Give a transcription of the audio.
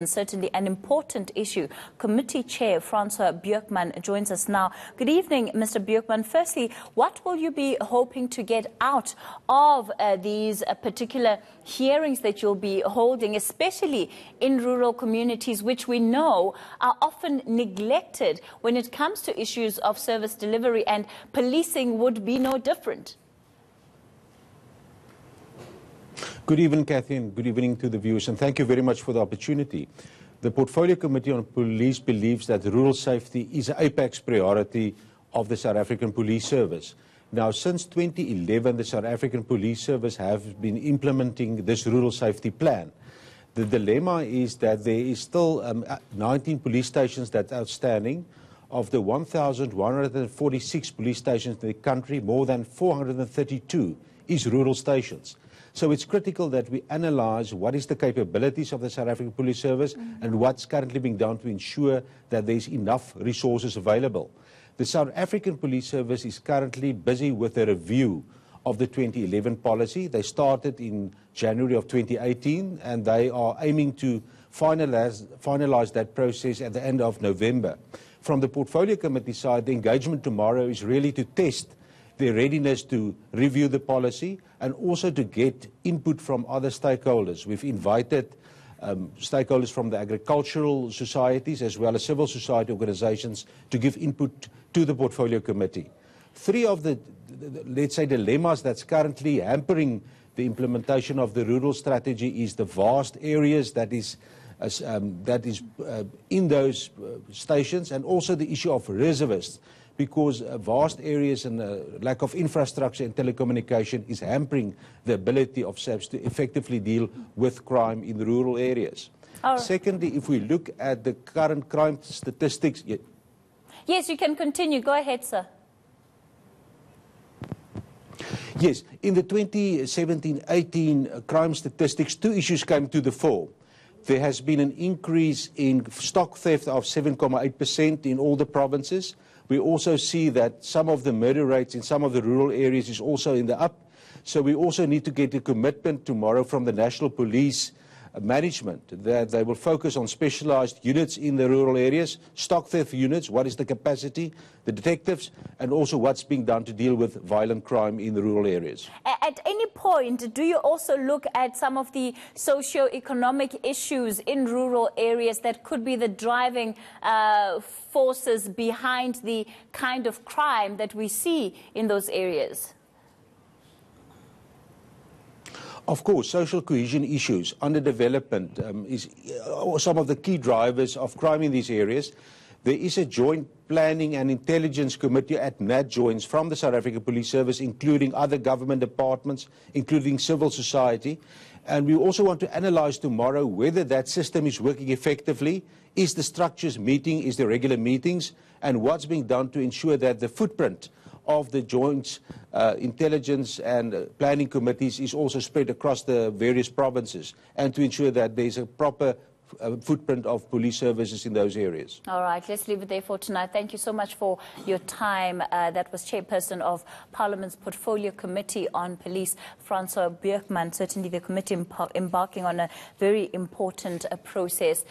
Certainly an important issue. Committee Chair Francois Beukman joins us now. Good evening, Mr. Beukman. Firstly, what will you be hoping to get out of these particular hearings that you'll be holding, especially in rural communities, which we know are often neglected when it comes to issues of service delivery, and policing would be no different? Good evening, Kathy, and good evening to the viewers, and thank you very much for the opportunity. The Portfolio Committee on Police believes that rural safety is an apex priority of the South African Police Service. Now, since 2011, the South African Police Service have been implementing this rural safety plan. The dilemma is that there is still 19 police stations that are outstanding. Of the 1,146 police stations in the country, more than 432 is rural stations. So it's critical that we analyse what is the capabilities of the South African Police Service and what's currently being done to ensure that there's enough resources available. The South African Police Service is currently busy with a review of the 2011 policy. They started in January of 2018 and they are aiming to finalise that process at the end of November. From the Portfolio Committee side, the engagement tomorrow is really to test their readiness to review the policy and also to get input from other stakeholders. We've invited stakeholders from the agricultural societies as well as civil society organizations to give input to the Portfolio Committee. Three of the let's say, dilemmas that's currently hampering the implementation of the rural strategy is the vast areas that is in those stations, and also the issue of reservists, because vast areas and lack of infrastructure and telecommunication is hampering the ability of SAPS to effectively deal with crime in rural areas. Secondly, if we look at the current crime statistics... Yes, you can continue. Go ahead, sir. Yes, in the 2017-18 crime statistics, two issues came to the fore. There has been an increase in stock theft of 7.8% in all the provinces. We also see that some of the murder rates in some of the rural areas is also in the up. So we also need to get a commitment tomorrow from the National Police management that they will focus on specialised units in the rural areas, stock theft units, what is the capacity, the detectives, and also what's being done to deal with violent crime in the rural areas. At any point, do you also look at some of the socio-economic issues in rural areas that could be the driving forces behind the kind of crime that we see in those areas? Of course, social cohesion issues, underdevelopment is some of the key drivers of crime in these areas. There is a joint planning and intelligence committee at NATJoins from the South African Police Service, including other government departments, including civil society. And we also want to analyse tomorrow whether that system is working effectively. Is the structures meeting, is the regular meetings, and what's being done to ensure that the footprint of the joint intelligence and planning committees is also spread across the various provinces, and to ensure that there's a proper footprint of police services in those areas. All right, let's leave it there for tonight. Thank you so much for your time. That was Chairperson of Parliament's Portfolio Committee on Police, Francois Beukman. Certainly the committee embarking on a very important process.